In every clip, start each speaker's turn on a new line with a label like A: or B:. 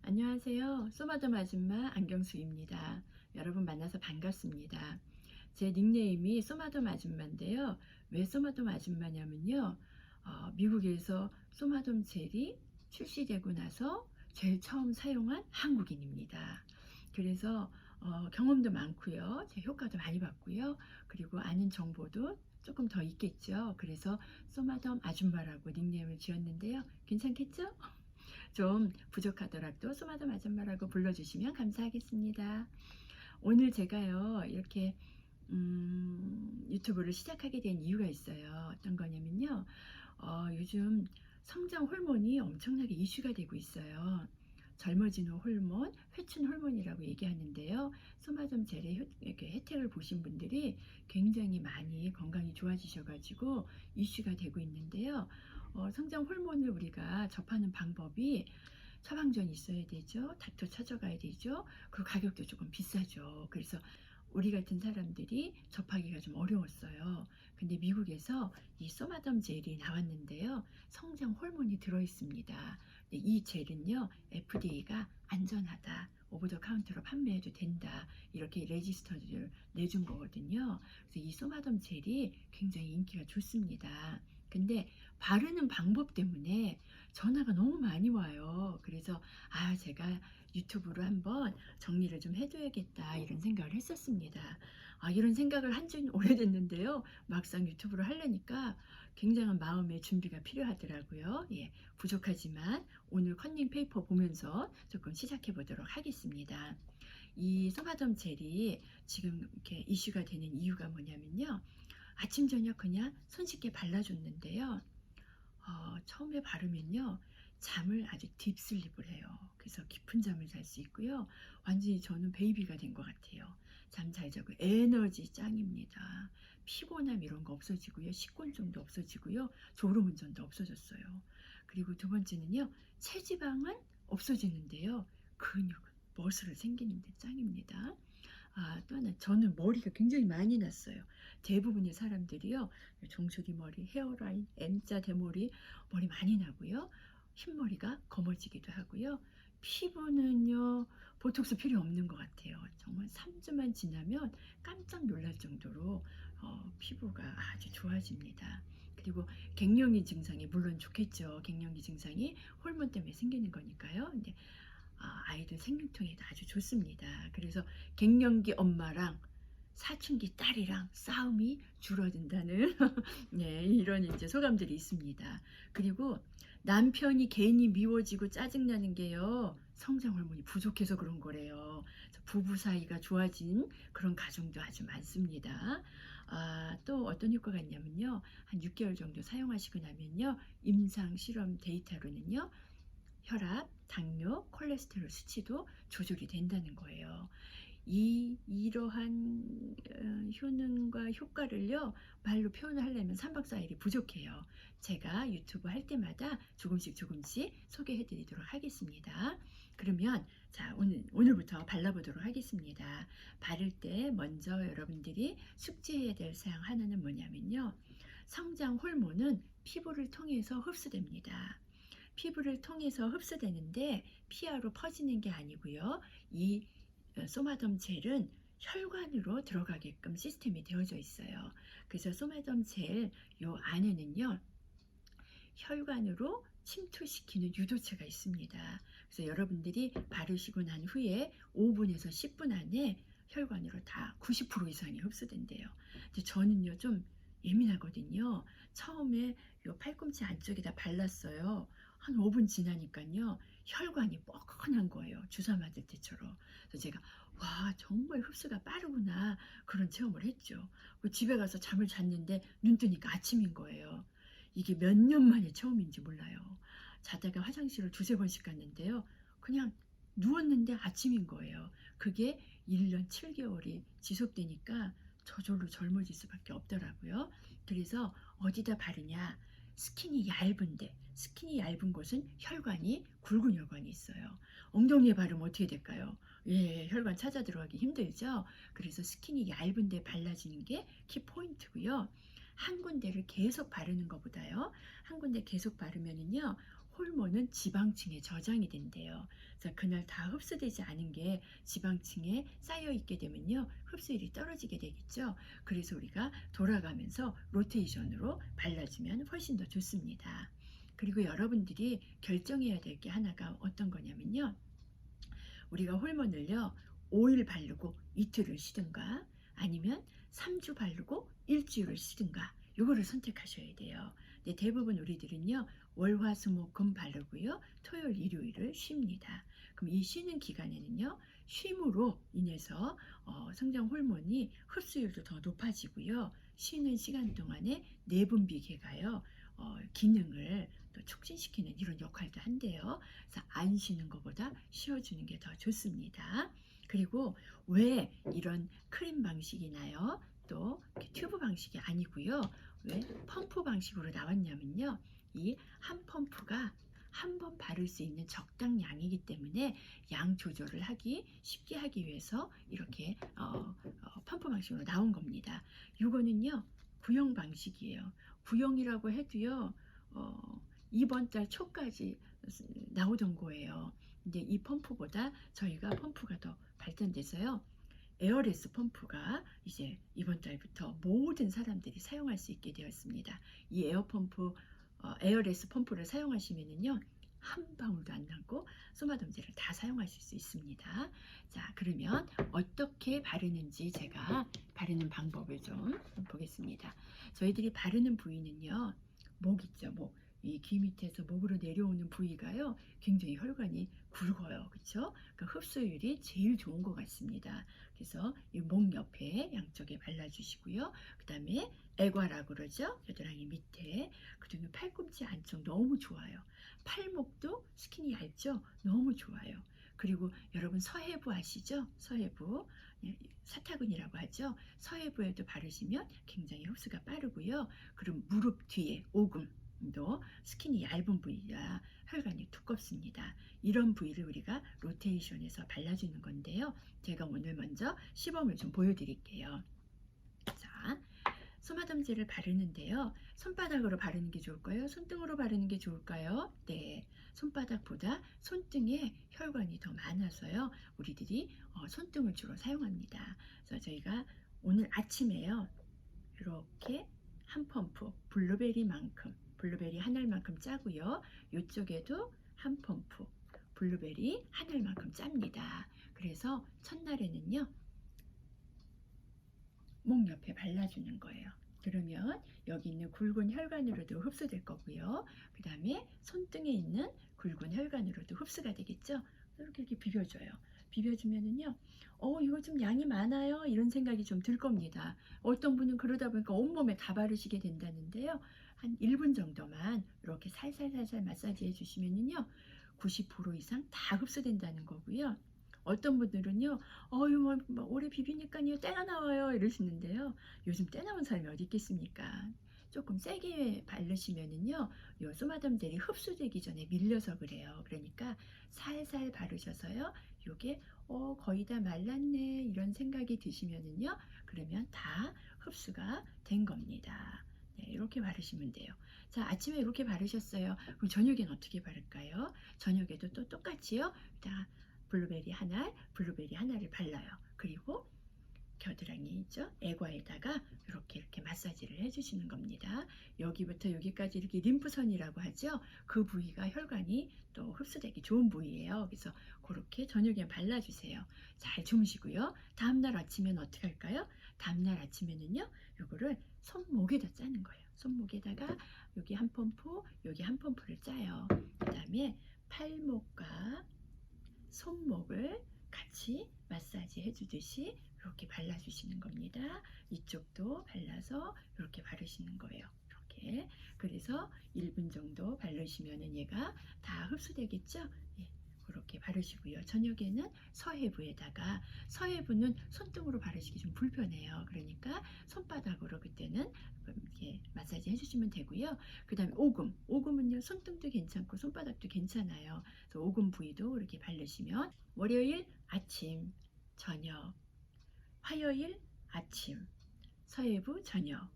A: 안녕하세요. 소마tom 아줌마 안경수입니다. 여러분 만나서 반갑습니다. 제 닉네임이 소마tom 아줌마인데요. 왜 소마tom 아줌마냐면요. 미국에서 소마tom 젤이 출시되고 나서 제일 처음 사용한 한국인입니다. 그래서 경험도 많고요. 제 효과도 많이 봤고요. 그리고 아는 정보도 조금 더 있겠죠. 그래서 소마tom 아줌마라고 닉네임을 지었는데요. 괜찮겠죠? 좀 부족하더라도 소마tom 아줌마라고 불러주시면 감사하겠습니다. 오늘 제가요 이렇게 유튜브를 시작하게 된 이유가 있어요. 어떤 거냐면요, 요즘 성장 호르몬이 엄청나게 이슈가 되고 있어요. 젊어지는 호르몬, 회춘 호르몬이라고 얘기하는데요. 소마tom 젤의 이렇게 혜택을 보신 분들이 굉장히 많이 건강이 좋아지셔가지고 이슈가 되고 있는데요. 성장 호르몬을 우리가 접하는 방법이 처방전이 있어야 되죠. 닥터 찾아가야 되죠. 그리고 가격도 조금 비싸죠. 그래서 우리 같은 사람들이 접하기가 좀 어려웠어요. 근데 미국에서 이 소마tom 젤이 나왔는데요. 성장 호르몬이 들어있습니다. 이 젤은요, FDA가 안전하다, 오버 더 카운터로 판매해도 된다, 이렇게 레지스터를 내준 거거든요. 그래서 이 소마tom 젤이 굉장히 인기가 좋습니다. 근데 바르는 방법 때문에 전화가 너무 많이 와요. 그래서 제가 유튜브로 한번 정리를 좀 해줘야겠다 이런 생각을 했었습니다. 이런 생각을 한 지는 오래됐는데요. 막상 유튜브로 하려니까 굉장한 마음의 준비가 필요하더라고요. 예, 부족하지만 오늘 컨닝 페이퍼 보면서 조금 시작해 보도록 하겠습니다. 이 소마tom 젤이 지금 이렇게 이슈가 되는 이유가 뭐냐면요. 아침 저녁 그냥 손쉽게 발라줬는데요. 처음에 바르면요, 잠을 아주 딥슬립을 해요. 그래서 깊은 잠을 잘 수 있고요. 완전히 저는 베이비가 된 것 같아요. 잠 잘 자고 에너지 짱입니다. 피곤함 이런 거 없어지고요. 식곤증도 없어지고요. 졸음운전도 없어졌어요. 그리고 두 번째는요, 체지방은 없어지는데요. 근육은 머슬을 생기는데 짱입니다. 또 하나, 저는 머리가 굉장히 많이 났어요. 대부분의 사람들이요, 종소리 머리, 헤어라인, M자 대머리, 머리 많이 나고요. 흰머리가 검어지기도 하고요. 피부는요, 보톡스 필요 없는 것 같아요. 정말 3주만 지나면 깜짝 놀랄 정도로 피부가 아주 좋아집니다. 그리고 갱년기 증상이 물론 좋겠죠. 갱년기 증상이 호르몬 때문에 생기는 거니까요. 근데 아이들 생리통에도 아주 좋습니다. 그래서 갱년기 엄마랑 사춘기 딸이랑 싸움이 줄어든다는 네, 이런 이제 소감들이 있습니다. 그리고 남편이 괜히 미워지고 짜증나는 게요, 성장 호르몬이 부족해서 그런 거래요. 그래서 부부 사이가 좋아진 그런 가정도 아주 많습니다. 또 어떤 효과가 있냐면요, 한 6개월 정도 사용하시고 나면요, 임상 실험 데이터로는요, 혈압, 당뇨, 콜레스테롤 수치도 조절이 된다는 거예요. 이러한 효능과 효과를요, 말로 표현을 하려면 3박 4일이 부족해요. 제가 유튜브 할 때마다 조금씩 소개해 드리도록 하겠습니다. 그러면 자, 오늘부터 발라보도록 하겠습니다. 바를 때 먼저 여러분들이 숙지해야 될 사항 하나는 뭐냐면요, 성장 호르몬은 피부를 통해서 흡수됩니다. 피부를 통해서 흡수되는데 피하로 퍼지는 게 아니고요. 이 소마tom 젤은 혈관으로 들어가게끔 시스템이 되어져 있어요. 그래서 소마tom 젤 요 안에는요, 혈관으로 침투시키는 유도체가 있습니다. 그래서 여러분들이 바르시고 난 후에 5분에서 10분 안에 혈관으로 다 90% 이상이 흡수된대요. 근데 저는요, 좀 예민하거든요. 처음에 요 팔꿈치 안쪽에다 발랐어요. 한 5분 지나니까요, 혈관이 뻐근한 거예요. 주사 맞을 때처럼. 그래서 제가 와, 정말 흡수가 빠르구나, 그런 체험을 했죠. 집에 가서 잠을 잤는데 눈 뜨니까 아침인 거예요. 이게 몇 년 만에 처음인지 몰라요. 자다가 화장실을 두세 번씩 갔는데요, 그냥 누웠는데 아침인 거예요. 그게 1년 7개월이 지속되니까 저절로 젊어질 수밖에 없더라고요. 그래서 어디다 바르냐? 스킨이 얇은 곳은 혈관이, 굵은 혈관이 있어요. 엉덩이에 바르면 어떻게 될까요? 예, 혈관 찾아 들어가기 힘들죠. 그래서 스킨이 얇은 데 발라지는 게 키포인트고요. 한 군데를 계속 바르는 것보다요, 한 군데 계속 바르면은요, 호르몬은 지방층에 저장이 된대요. 그래서 그날 다 흡수되지 않은 게 지방층에 쌓여 있게 되면요, 흡수율이 떨어지게 되겠죠. 그래서 우리가 돌아가면서 로테이션으로 발라주면 훨씬 더 좋습니다. 그리고 여러분들이 결정해야 될 게 하나가 어떤 거냐면요, 우리가 호르몬을요 5일 바르고 이틀을 쉬든가 아니면 3주 바르고 일주일을 쉬든가, 요거를 선택하셔야 돼요. 근데 대부분 우리들은요 월화수목금 바르고요 토요일 일요일을 쉽니다. 그럼 이 쉬는 기간에는요 쉼으로 인해서 성장 호르몬이 흡수율도 더 높아지고요, 쉬는 시간 동안에 내분비계가요 기능을 또 촉진시키는 이런 역할도 한대요. 그래서 안 쉬는 것보다 쉬어주는 게 더 좋습니다. 그리고 왜 이런 크림 방식이 나요? 또 튜브 방식이 아니고요. 왜 펌프 방식으로 나왔냐면요. 이 한 펌프가 한 번 바를 수 있는 적당량이기 때문에 양 조절을 하기 쉽게 하기 위해서 이렇게 펌프 방식으로 나온 겁니다. 이거는요 구형 방식이에요. 구형이라고 해도요 이번 달 초까지 나오던 거예요. 근데 이 펌프보다 저희가 펌프가 더 발전돼서요 에어레스 펌프가 이제 이번 달부터 모든 사람들이 사용할 수 있게 되었습니다. 이 에어레스 펌프를 사용하시면은요 한 방울도 안 남고 소마덤제를 다 사용하실 수 있습니다. 자, 그러면 어떻게 바르는지 제가 바르는 방법을 좀 보겠습니다. 저희들이 바르는 부위는요, 목 있죠, 목. 이 귀 밑에서 목으로 내려오는 부위가요 굉장히 혈관이 굵어요. 그렇죠? 그러니까 흡수율이 제일 좋은 것 같습니다. 그래서 이 목 옆에 양쪽에 발라주시고요. 그 다음에 애과라 그러죠, 겨드랑이 밑에. 그다음에 팔꿈치 안쪽 너무 좋아요. 팔목도 스킨이 얇죠, 너무 좋아요. 그리고 여러분 서해부 아시죠? 서해부, 사타근이라고 하죠. 서해부에도 바르시면 굉장히 흡수가 빠르고요. 그리고 무릎 뒤에 오금도 스킨이 얇은 부위라 혈관이 두껍습니다. 이런 부위를 우리가 로테이션해서 발라주는 건데요. 제가 오늘 먼저 시범을 좀 보여드릴게요. 자, 소마덤제를 바르는데요. 손바닥으로 바르는 게 좋을까요? 손등으로 바르는 게 좋을까요? 네, 손바닥보다 손등에 혈관이 더 많아서요. 우리들이 손등을 주로 사용합니다. 그래서 저희가 오늘 아침에요. 이렇게 한 펌프, 블루베리 한 알만큼 짜고요. 이쪽에도 한 펌프, 블루베리 한 알만큼 짭니다. 그래서 첫날에는요. 목 옆에 발라주는 거예요. 그러면 여기 있는 굵은 혈관으로도 흡수될 거고요. 그 다음에 손등에 있는 굵은 혈관으로도 흡수가 되겠죠. 이렇게 비벼줘요. 비벼주면은요, 이거 좀 양이 많아요, 이런 생각이 좀 들 겁니다. 어떤 분은 그러다 보니까 온몸에 다 바르시게 된다는데요. 한 1분 정도만 이렇게 살살살살 마사지 해주시면은요, 90% 이상 다 흡수된다는 거고요. 어떤 분들은요, 뭐 오래 비비니까요 때가 나와요 이러시는데요. 요즘 때 나온 사람이 어디 있겠습니까? 조금 세게 바르시면은요, 요 소마덤 젤이 흡수되기 전에 밀려서 그래요. 그러니까 살살 바르셔서요, 요게 거의 다 말랐네 이런 생각이 드시면은요, 그러면 다 흡수가 된 겁니다. 네, 이렇게 바르시면 돼요. 자, 아침에 이렇게 바르셨어요. 그럼 저녁엔 어떻게 바를까요? 저녁에도 또 똑같이요. 자, 블루베리 하나를 발라요. 그리고 겨드랑이 있죠? 애과에다가 이렇게 마사지를 해주시는 겁니다. 여기부터 여기까지 이렇게 림프선이라고 하죠? 그 부위가 혈관이 또 흡수되기 좋은 부위예요. 그래서 그렇게 저녁에 발라주세요. 잘 주무시고요. 다음날 아침에는 어떻게 할까요? 다음날 아침에는요, 요거를 손목에다 짜는 거예요. 손목에다가 여기 한 펌프, 여기 한 펌프를 짜요. 그 다음에 팔목과 손목을 같이 마사지 해주듯이 이렇게 발라주시는 겁니다. 이쪽도 발라서 이렇게 바르시는 거예요. 이렇게. 그래서 1분 정도 바르시면은 얘가 다 흡수되겠죠? 예, 그렇게 바르시고요. 저녁에는 서해부는 손등으로 바르시기 좀 불편해요. 그러니까 손바닥으로 그때는 이렇게 마사지 해주시면 되고요. 그 다음에 오금은요 손등도 괜찮고 손바닥도 괜찮아요. 그래서 오금 부위도 이렇게 바르시면 월요일 아침, 저녁, 화요일 아침, 서해부 저녁,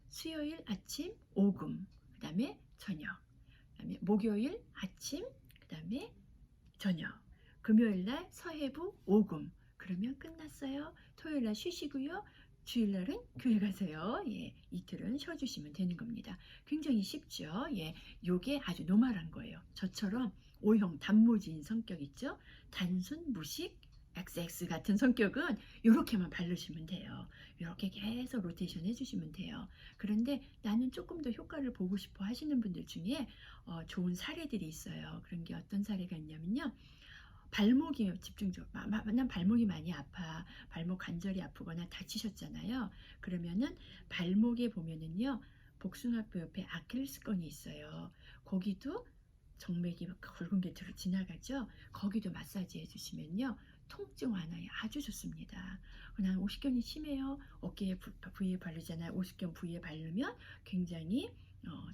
A: 수요일 아침 오금, 그 다음에 저녁, 그다음에 목요일 아침, 그다음에 저녁, 금요일 날 서해부 오금. 그러면 끝났어요. 토요일 날 쉬시고요. 주일 날은 교회 가세요. 예, 이틀은 쉬어주시면 되는 겁니다. 굉장히 쉽죠. 예, 요게 아주 노멀한 거예요. 저처럼 O형 단무지인 성격 있죠. 단순 무식 XX 같은 성격은 이렇게만 바르시면 돼요. 이렇게 계속 로테이션 해주시면 돼요. 그런데 나는 조금 더 효과를 보고 싶어 하시는 분들 중에 좋은 사례들이 있어요. 그런 게 어떤 사례가 있냐면요. 발목이 집중적으로 난 발목이 많이 아파, 발목 관절이 아프거나 다치셨잖아요. 그러면은 발목에 보면은요, 복숭아뼈 옆에 아킬레스건이 있어요. 거기도 정맥이 막 굵은 게 지나가죠. 거기도 마사지 해주시면요, 통증 완화에 아주 좋습니다. 난 오십견이 심해요. 어깨에 부위에 바르잖아요. 오십견 부위에 바르면 굉장히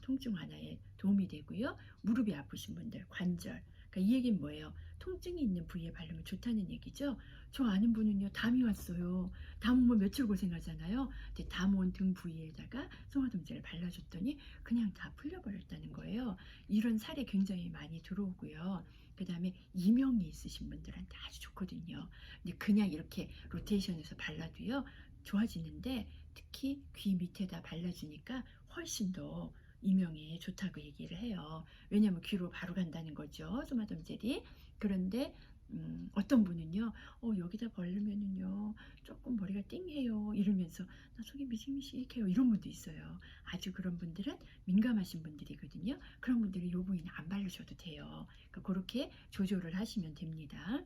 A: 통증 완화에 도움이 되고요. 무릎이 아프신 분들, 관절. 그러니까 이 얘기는 뭐예요? 통증이 있는 부위에 바르면 좋다는 얘기죠. 저 아는 분은요, 담이 왔어요. 담 오면 며칠 고생하잖아요. 근데 담 온 등 부위에다가 송화dom제를 발라줬더니 그냥 다 풀려버렸다는 거예요. 이런 사례 굉장히 많이 들어오고요. 그 다음에 이명이 있으신 분들한테 아주 좋거든요. 근데 그냥 이렇게 로테이션해서 발라도요, 좋아지는데 특히 귀 밑에다 발라주니까 훨씬 더 이명에 좋다고 얘기를 해요. 왜냐하면 귀로 바로 간다는 거죠. 소마덤젤이. 그런데 어떤 분은요, 여기다 바르면은요, 조금 머리가 띵해요. 이러면서 나 속이 미식미식해요. 이런 분도 있어요. 아주 그런 분들은 민감하신 분들이거든요. 그런 분들은 요 부위는 안 바르셔도 돼요. 그러니까 그렇게 조절을 하시면 됩니다.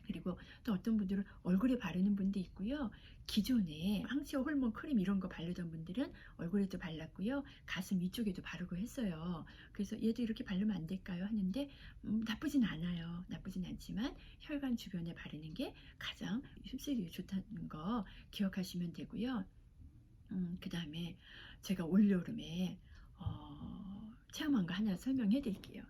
A: 그리고 또 어떤 분들은 얼굴에 바르는 분도 있고요. 기존에 항체화 호르몬 크림 이런 거 바르던 분들은 얼굴에도 발랐고요. 가슴 위쪽에도 바르고 했어요. 그래서 얘도 이렇게 바르면 안 될까요? 하는데 나쁘진 않아요. 나쁘진 않지만 혈관 주변에 바르는 게 가장 흡수력이 좋다는 거 기억하시면 되고요. 그 다음에 제가 올여름에 체험한 거 하나 설명해 드릴게요.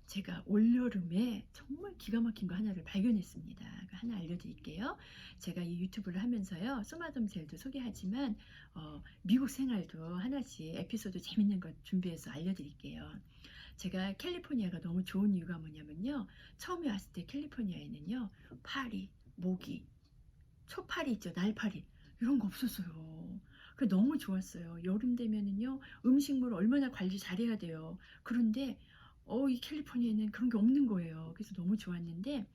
A: 제가 올여름에 정말 기가 막힌 거 하나를 발견했습니다. 하나 알려드릴게요. 제가 이 유튜브를 하면서요, 소마덤 젤도 소개하지만 미국 생활도 하나씩 에피소드 재밌는 것 준비해서 알려드릴게요. 제가 캘리포니아가 너무 좋은 이유가 뭐냐면요, 처음에 왔을 때 캘리포니아에는요, 파리, 모기, 초파리 있죠, 날파리 이런 거 없었어요. 그 너무 좋았어요. 여름 되면은요, 음식물 얼마나 관리 잘해야 돼요. 그런데 이 캘리포니아에는 그런 게 없는 거예요. 그래서 너무 좋았는데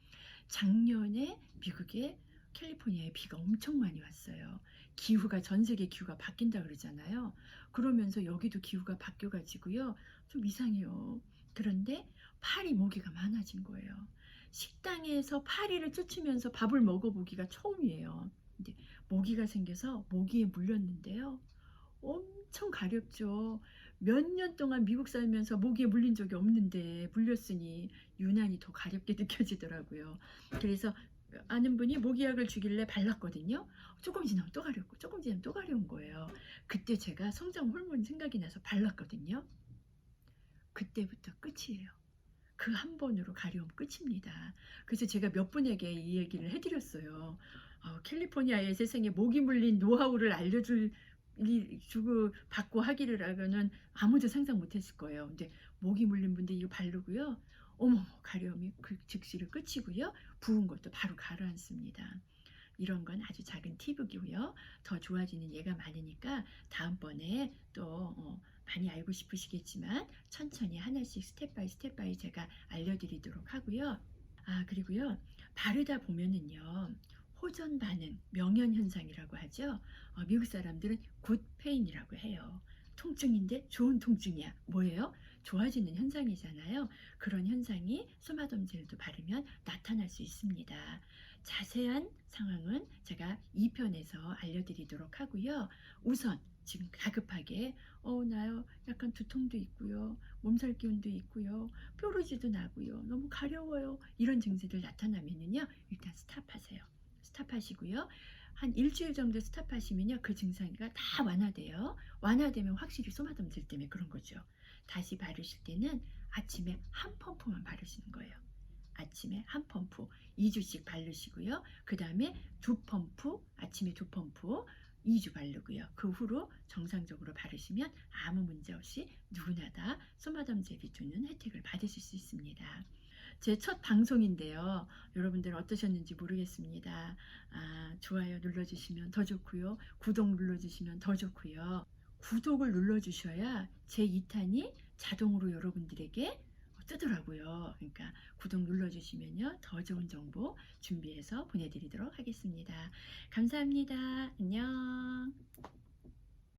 A: 작년에 미국에 캘리포니아에 비가 엄청 많이 왔어요. 기후가 전 세계 기후가 바뀐다 그러잖아요. 그러면서 여기도 기후가 바뀌어 가지고요, 좀 이상해요. 그런데 파리 모기가 많아진 거예요. 식당에서 파리를 쫓으면서 밥을 먹어보기가 처음이에요. 근데 모기가 생겨서 모기에 물렸는데요, 엄청 가렵죠. 몇 년 동안 미국 살면서 모기에 물린 적이 없는데 물렸으니 유난히 더 가렵게 느껴지더라고요. 그래서 아는 분이 모기약을 주길래 발랐거든요. 조금 지나면 또 가렵고 조금 지나면 또 가려운 거예요. 그때 제가 성장 호르몬 생각이 나서 발랐거든요. 그때부터 끝이에요. 그 한 번으로 가려움 끝입니다. 그래서 제가 몇 분에게 이 얘기를 해드렸어요. 캘리포니아의 세상에 모기 물린 노하우를 주고 받고 하기를 아무도 상상 못했을 거예요. 근데 모기 물린 분들 이거 바르고요, 어머, 가려움이 즉시로 끝이고요. 부은 것도 바로 가라앉습니다. 이런 건 아주 작은 팁이고요. 더 좋아지는 예가 많으니까 다음번에 또 많이 알고 싶으시겠지만 천천히 하나씩 스텝 바이 스텝 바이 제가 알려드리도록 하고요. 그리고요, 바르다 보면은요, 호전 반응, 명현 현상이라고 하죠. 미국 사람들은 굿 페인이라고 해요. 통증인데 좋은 통증이야. 뭐예요? 좋아지는 현상이잖아요. 그런 현상이 소마덤 젤도 바르면 나타날 수 있습니다. 자세한 상황은 제가 2편에서 알려드리도록 하고요. 우선 지금 다급하게 나요, 약간 두통도 있고요, 몸살 기운도 있고요, 뾰루지도 나고요, 너무 가려워요, 이런 증세들 나타나면은요, 일단 스탑하세요. 스탑하시고요. 한 일주일 정도 스탑하시면요, 그 증상이가 다 완화돼요. 완화되면 확실히 소마덤질 때문에 그런 거죠. 다시 바르실 때는 아침에 한 펌프만 바르시는 거예요. 아침에 한 펌프 2주씩 바르시고요. 그 다음에 두 펌프, 아침에 두 펌프, 2주 바르고요. 그 후로 정상적으로 바르시면 아무 문제 없이 누구나 다 소마덤 젤이 주는 혜택을 받으실 수 있습니다. 제 첫 방송인데요. 여러분들 어떠셨는지 모르겠습니다. 좋아요 눌러주시면 더 좋고요. 구독 눌러주시면 더 좋고요. 구독을 눌러주셔야 제 2탄이 자동으로 여러분들에게 뜨더라고요. 그러니까 구독 눌러주시면요. 더 좋은 정보 준비해서 보내드리도록 하겠습니다. 감사합니다. 안녕.